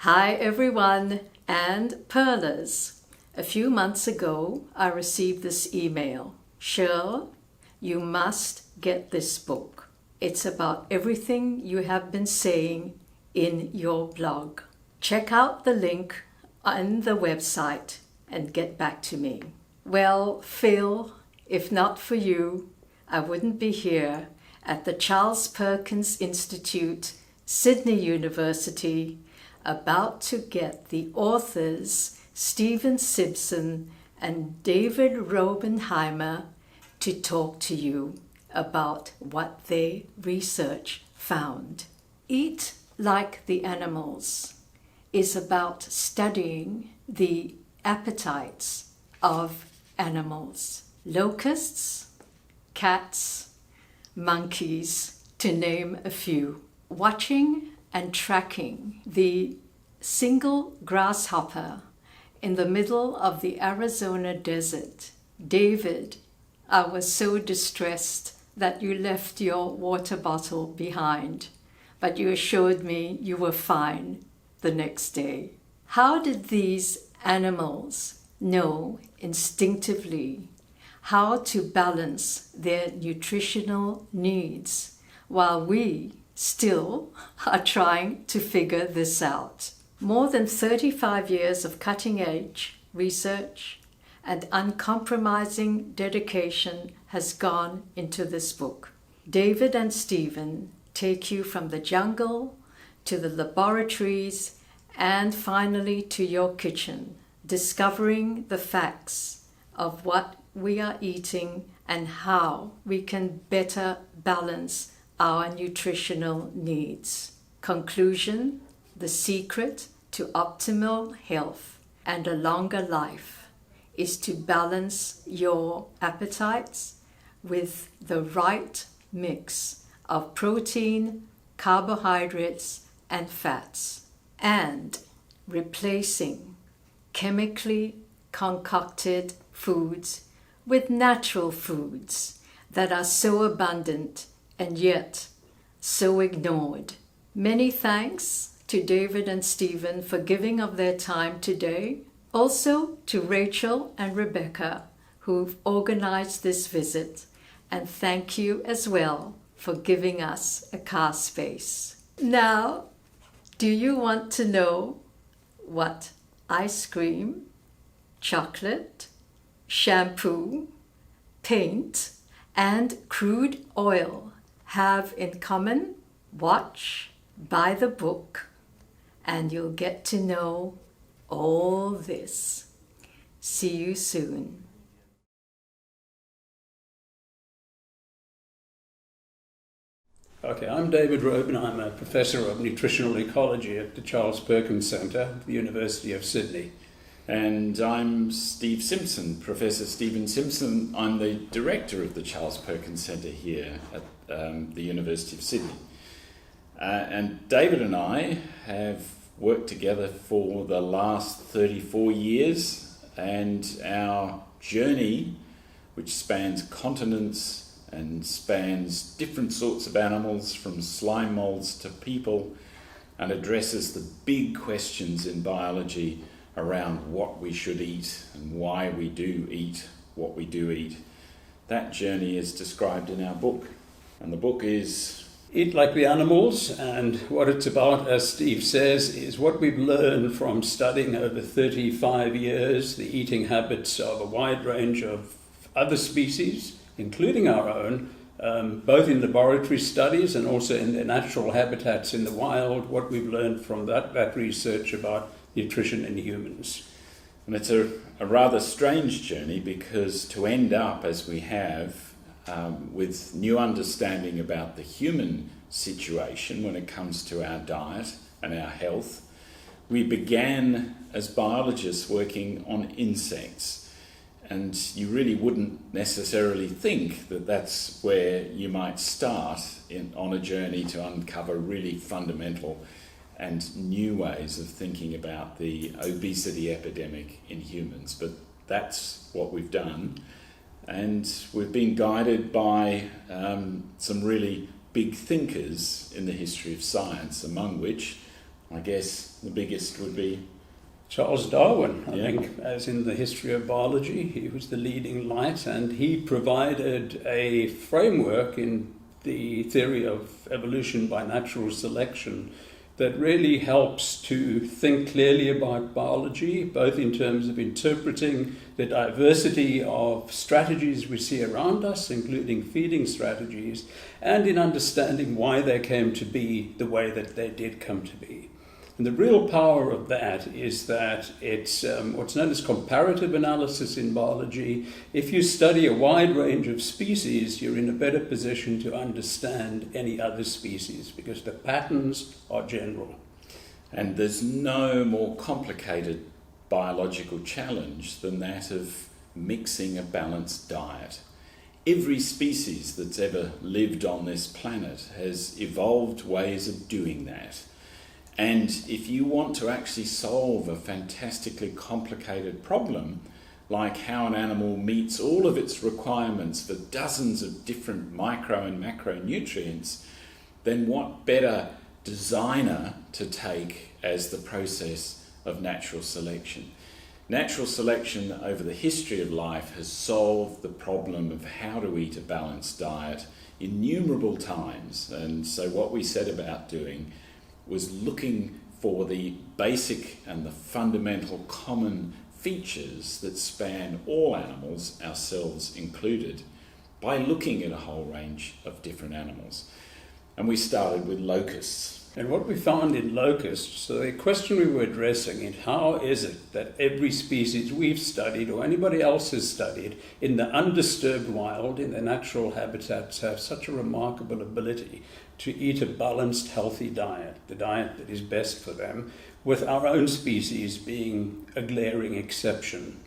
Hi everyone and Perlers. A few months ago, I received this email. Cheryl, you must get this book. It's about everything you have been saying in your blog. Check out the link on the website and get back to me. Well, Phil, if not for you, I wouldn't be here at the Charles Perkins Institute, Sydney University, about to get the authors Stephen Simpson and David Robenheimer to talk to you about what their research found. Eat Like the Animals is about studying the appetites of animals. Locusts, cats, monkeys, to name a few. Watching and tracking the single grasshopper in the middle of the Arizona desert. David, I was so distressed that you left your water bottle behind, but you assured me you were fine the next day. How did these animals know instinctively how to balance their nutritional needs while we still are trying to figure this out? More than 35 years of cutting-edge research and uncompromising dedication has gone into this book. David and Stephen take you from the jungle to the laboratories and finally to your kitchen, discovering the facts of what we are eating and how we can better balance our nutritional needs. Conclusion: the secret to optimal health and a longer life is to balance your appetites with the right mix of protein, carbohydrates, and fats, and replacing chemically concocted foods with natural foods that are so abundant and yet so ignored. Many thanks to David and Stephen for giving of their time today. Also to Rachel and Rebecca, who've organized this visit. And thank you as well for giving us a car space. Now, do you want to know what ice cream, chocolate, shampoo, paint, and crude oil have in common? Watch, buy the book, and you'll get to know all this. See you soon. Okay, I'm David Robenheimer. I'm a professor of nutritional ecology at the Charles Perkins Centre at the University of Sydney. And I'm Steve Simpson, Professor Stephen Simpson. I'm the director of the Charles Perkins Centre here at the University of Sydney. And David and I have worked together for the last 34 years, and our journey, which spans continents and spans different sorts of animals from slime molds to people, and addresses the big questions in biology around what we should eat and why we do eat what we do eat. That journey is described in our book, and the book is Eat Like the Animals, and what it's about, as Steve says, is what we've learned from studying over 35 years the eating habits of a wide range of other species, including our own, both in laboratory studies and also in their natural habitats in the wild, what we've learned from that research about nutrition in humans. And it's a rather strange journey, because to end up as we have with new understanding about the human situation when it comes to our diet and our health, we began as biologists working on insects. And you really wouldn't necessarily think that that's where you might start on a journey to uncover really fundamental and new ways of thinking about the obesity epidemic in humans. But that's what we've done. And we've been guided by some really big thinkers in the history of science, among which I guess the biggest would be Charles Darwin, I Yeah. think, as in the history of biology, he was the leading light, and he provided a framework in the theory of evolution by natural selection that really helps to think clearly about biology, both in terms of interpreting the diversity of strategies we see around us, including feeding strategies, and in understanding why they came to be the way that they did come to be. And the real power of that is that it's what's known as comparative analysis in biology. If you study a wide range of species, you're in a better position to understand any other species because the patterns are general. And there's no more complicated biological challenge than that of mixing a balanced diet. Every species that's ever lived on this planet has evolved ways of doing that. And if you want to actually solve a fantastically complicated problem, like how an animal meets all of its requirements for dozens of different micro and macronutrients, then what better designer to take as the process of natural selection? Natural selection over the history of life has solved the problem of how to eat a balanced diet innumerable times. And so what we set about doing was looking for the basic and the fundamental common features that span all animals, ourselves included, by looking at a whole range of different animals. And we started with locusts. And what we found in locusts, so the question we were addressing is how is it that every species we've studied or anybody else has studied in the undisturbed wild, in their natural habitats, have such a remarkable ability to eat a balanced, healthy diet, the diet that is best for them, with our own species being a glaring exception.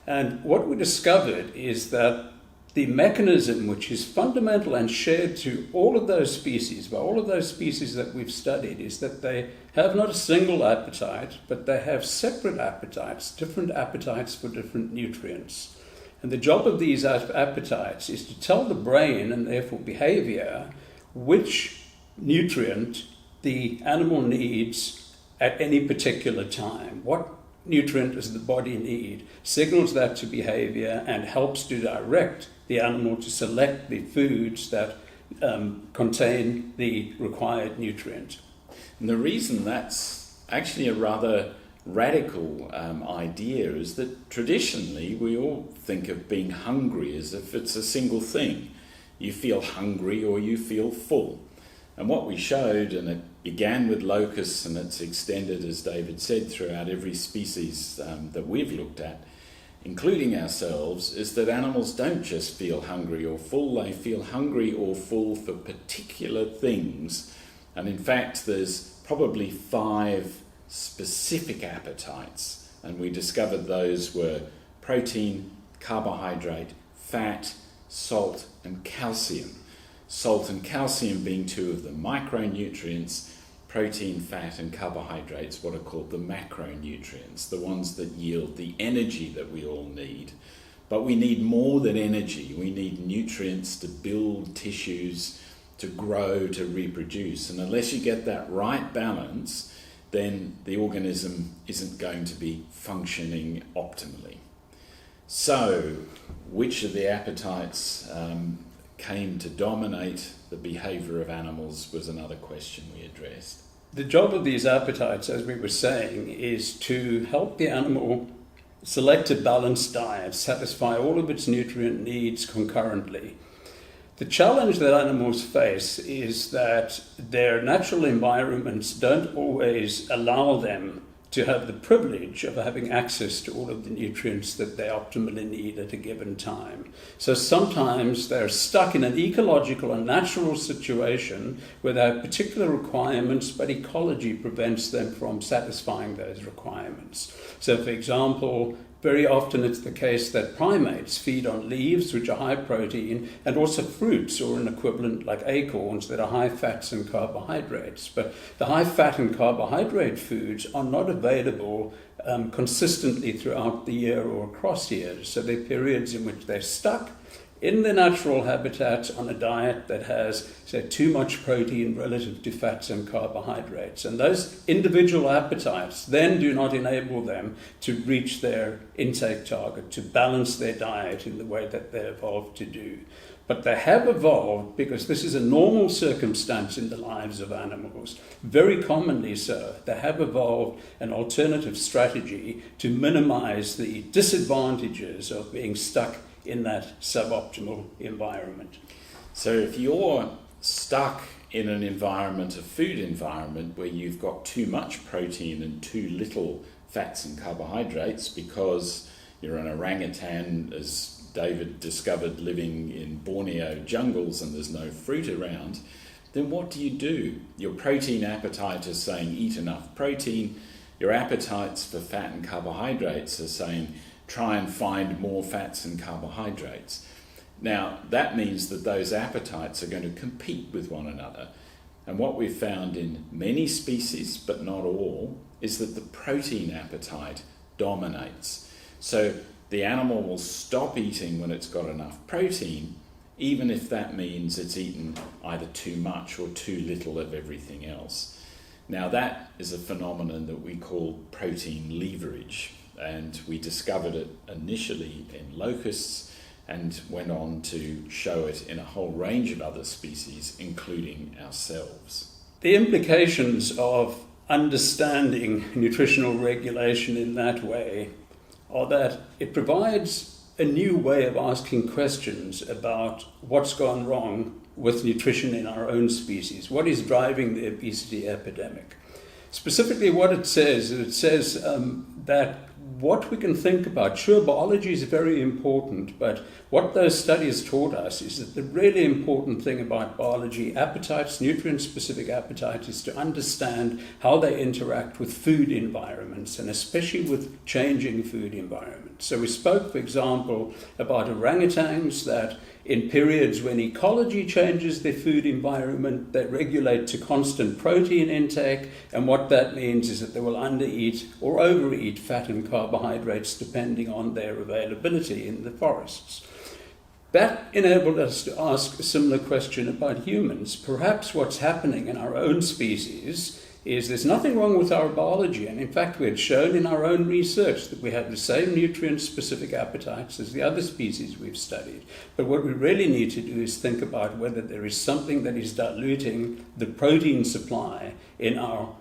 And what we discovered is that the mechanism which is fundamental and shared to all of those species, by all of those species that we've studied, is that they have not a single appetite, but they have separate appetites, different appetites for different nutrients. And the job of these appetites is to tell the brain, and therefore behavior, which nutrient the animal needs at any particular time. What nutrient does the body need? Signals that to behavior and helps to direct the animal to select the foods that contain the required nutrient. And the reason that's actually a rather radical idea is that traditionally we all think of being hungry as if it's a single thing. You feel hungry or you feel full. And what we showed, and it began with locusts and it's extended, as David said, throughout every species that we've looked at, including ourselves, is that animals don't just feel hungry or full, they feel hungry or full for particular things. And in fact, there's probably 5 specific appetites, and we discovered those were protein, carbohydrate, fat, salt and calcium. Salt and calcium being 2 of the micronutrients, protein, fat and carbohydrates, what are called the macronutrients, the ones that yield the energy that we all need. But we need more than energy. We need nutrients to build tissues, to grow, to reproduce. And unless you get that right balance, then the organism isn't going to be functioning optimally. So, which of the appetites came to dominate the behaviour of animals was another question we addressed. The job of these appetites, as we were saying, is to help the animal select a balanced diet, satisfy all of its nutrient needs concurrently. The challenge that animals face is that their natural environments don't always allow them to have the privilege of having access to all of the nutrients that they optimally need at a given time. So sometimes they're stuck in an ecological and natural situation where they have particular requirements, but ecology prevents them from satisfying those requirements. So for example, very often it's the case that primates feed on leaves, which are high protein, and also fruits or an equivalent like acorns that are high fats and carbohydrates. But the high fat and carbohydrate foods are not available consistently throughout the year or across years. So there are periods in which they're stuck, in the natural habitat on a diet that has, say, too much protein relative to fats and carbohydrates. And those individual appetites then do not enable them to reach their intake target, to balance their diet in the way that they evolved to do. But they have evolved, because this is a normal circumstance in the lives of animals, very commonly so, they have evolved an alternative strategy to minimize the disadvantages of being stuck in that suboptimal environment. So if you're stuck in an environment, a food environment, where you've got too much protein and too little fats and carbohydrates because you're an orangutan, as David discovered, living in Borneo jungles and there's no fruit around, then what do? Your protein appetite is saying eat enough protein. Your appetites for fat and carbohydrates are saying try and find more fats and carbohydrates. Now, that means that those appetites are going to compete with one another. And what we've found in many species, but not all, is that the protein appetite dominates. So the animal will stop eating when it's got enough protein, even if that means it's eaten either too much or too little of everything else. Now, that is a phenomenon that we call protein leverage, and we discovered it initially in locusts and went on to show it in a whole range of other species, including ourselves. The implications of understanding nutritional regulation in that way are that it provides a new way of asking questions about what's gone wrong with nutrition in our own species. What is driving the obesity epidemic? Specifically, what it says that what we can think about, sure, biology is very important, but what those studies taught us is that the really important thing about biology, appetites, nutrient-specific appetites, is to understand how they interact with food environments, and especially with changing food environments. So we spoke, for example, about orangutans, that in periods when ecology changes their food environment, they regulate to constant protein intake, and what that means is that they will undereat or overeat fat and carbohydrates depending on their availability in the forests. That enabled us to ask a similar question about humans. Perhaps what's happening in our own species is there's nothing wrong with our biology, and in fact we had shown in our own research that we have the same nutrient-specific appetites as the other species we've studied. But what we really need to do is think about whether there is something that is diluting the protein supply in our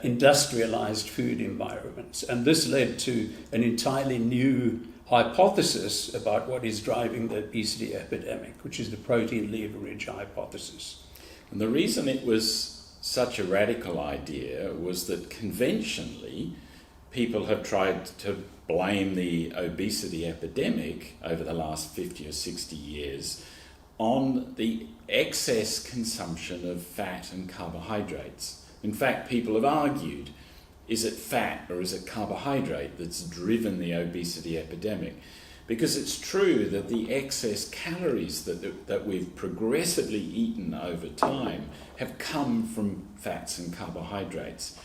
industrialized food environments. And this led to an entirely new hypothesis about what is driving the obesity epidemic, which is the protein leverage hypothesis. And the reason it was such a radical idea was that conventionally people have tried to blame the obesity epidemic over the last 50 or 60 years on the excess consumption of fat and carbohydrates. In fact, people have argued, is it fat or is it carbohydrate that's driven the obesity epidemic? Because it's true that the excess calories that we've progressively eaten over time have come from fats and carbohydrates.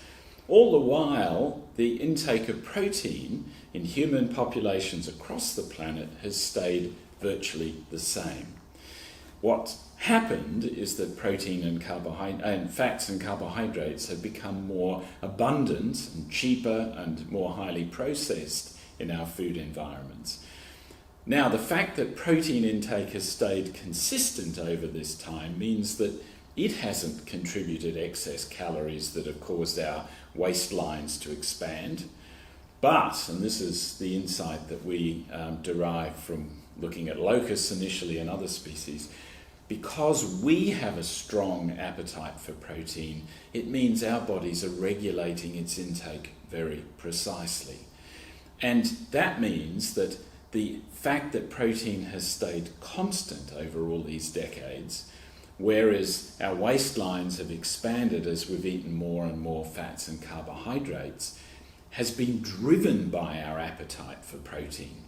All the while, the intake of protein in human populations across the planet has stayed virtually the same. What happened is that protein and fats and carbohydrates have become more abundant and cheaper and more highly processed in our food environments. Now, the fact that protein intake has stayed consistent over this time means that it hasn't contributed excess calories that have caused our waistlines to expand. But, and this is the insight that we derive from looking at locusts initially and other species, because we have a strong appetite for protein, it means our bodies are regulating its intake very precisely. And that means that the fact that protein has stayed constant over all these decades, whereas our waistlines have expanded as we've eaten more and more fats and carbohydrates, has been driven by our appetite for protein.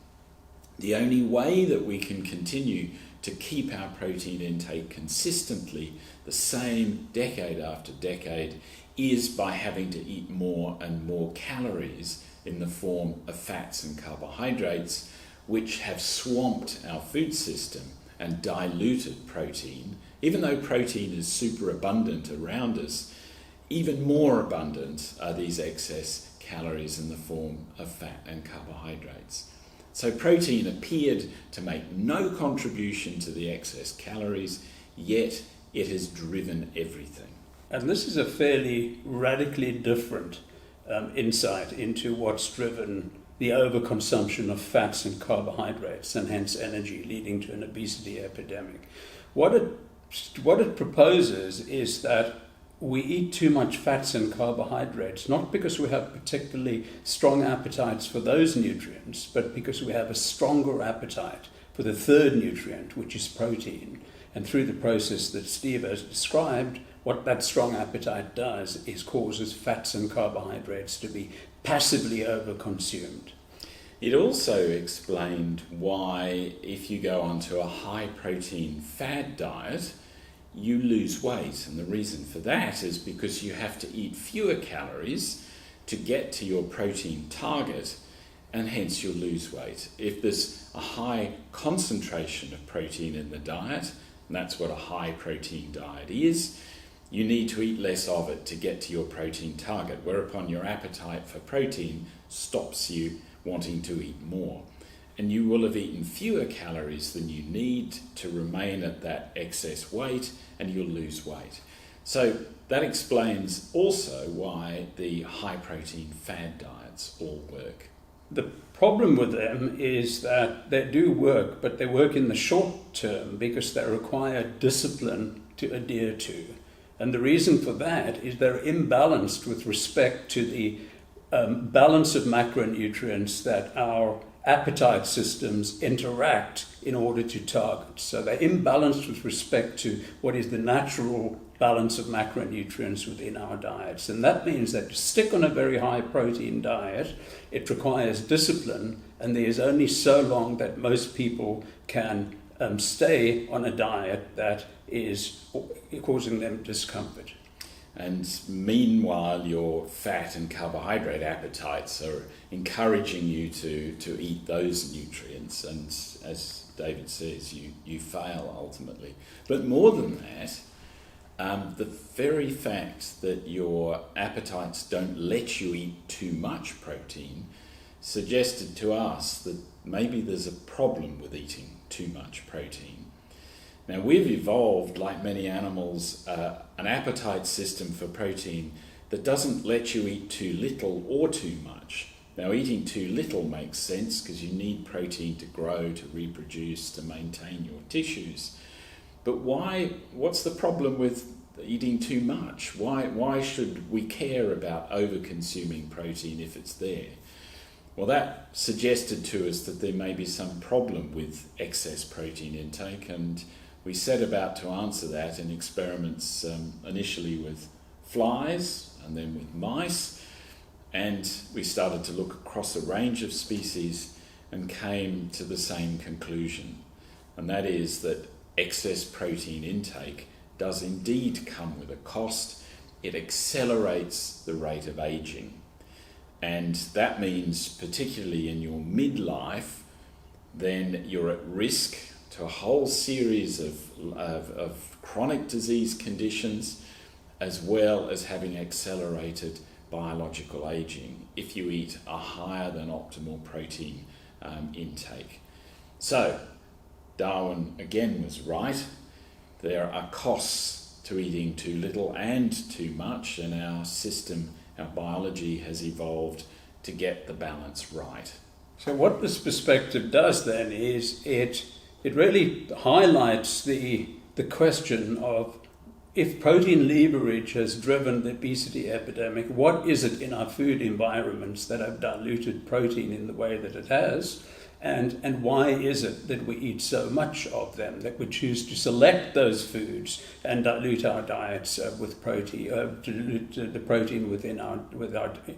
The only way that we can continue to keep our protein intake consistently the same decade after decade is by having to eat more and more calories in the form of fats and carbohydrates, which have swamped our food system and diluted protein, even though protein is super abundant around us, even more abundant are these excess calories in the form of fat and carbohydrates. So protein appeared to make no contribution to the excess calories, yet it has driven everything. And this is a fairly radically different insight into what's driven the overconsumption of fats and carbohydrates and hence energy, leading to an obesity epidemic. What it proposes is that we eat too much fats and carbohydrates, not because we have particularly strong appetites for those nutrients, but because we have a stronger appetite for the third nutrient, which is protein. And through the process that Steve has described, what that strong appetite does is causes fats and carbohydrates to be passively overconsumed. It also explained why if you go onto a high protein fad diet, you lose weight. And the reason for that is because you have to eat fewer calories to get to your protein target, and hence you'll lose weight. If there's a high concentration of protein in the diet, and that's what a high protein diet is, you need to eat less of it to get to your protein target, whereupon your appetite for protein stops you wanting to eat more. And you will have eaten fewer calories than you need to remain at that excess weight, and you'll lose weight. So that explains also why the high protein fad diets all work. The problem with them is that they do work, but they work in the short term because they require discipline to adhere to. And the reason for that is they're imbalanced with respect to the balance of macronutrients that our appetite systems interact in order to target. So they're imbalanced with respect to what is the natural balance of macronutrients within our diets. And that means that to stick on a very high protein diet, it requires discipline, and there's only so long that most people can stay on a diet that is causing them discomfort. And meanwhile, your fat and carbohydrate appetites are encouraging you to eat those nutrients. And as David says, you fail ultimately. But more than that, the very fact that your appetites don't let you eat too much protein suggested to us that maybe there's a problem with eating too much protein. Now, we've evolved, like many animals, an appetite system for protein that doesn't let you eat too little or too much. Now, eating too little makes sense because you need protein to grow, to reproduce, to maintain your tissues. But what's the problem with eating too much? Why should we care about over-consuming protein if it's there? Well, that suggested to us that there may be some problem with excess protein intake, and we set about to answer that in experiments initially with flies and then with mice, and we started to look across a range of species and came to the same conclusion, and that is that excess protein intake does indeed come with a cost. It accelerates the rate of aging, and that means particularly in your midlife, then you're at risk to a whole series of chronic disease conditions, as well as having accelerated biological aging if you eat a higher than optimal protein intake. So Darwin again was right. There are costs to eating too little and too much, and our system, our biology has evolved to get the balance right. So what this perspective does then is it really highlights the question of, if protein leverage has driven the obesity epidemic, what is it in our food environments that have diluted protein in the way that it has? And why is it that we eat so much of them, that we choose to select those foods and dilute our diets with protein, dilute the protein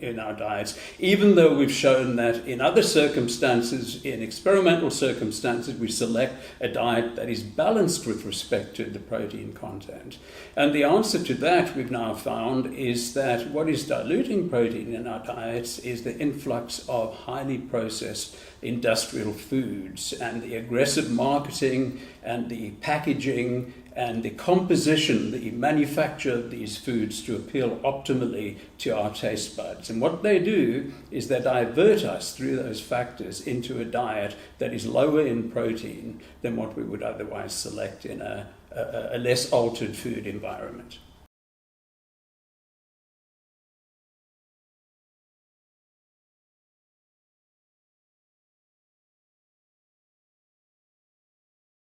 in our diets, even though we've shown that in other circumstances, in experimental circumstances, we select a diet that is balanced with respect to the protein content. And the answer to that we've now found is that what is diluting protein in our diets is the influx of highly processed industrial foods and the aggressive marketing and the packaging and the composition, the manufacture of these foods to appeal optimally to our taste buds. And what they do is they divert us through those factors into a diet that is lower in protein than what we would otherwise select in a less altered food environment.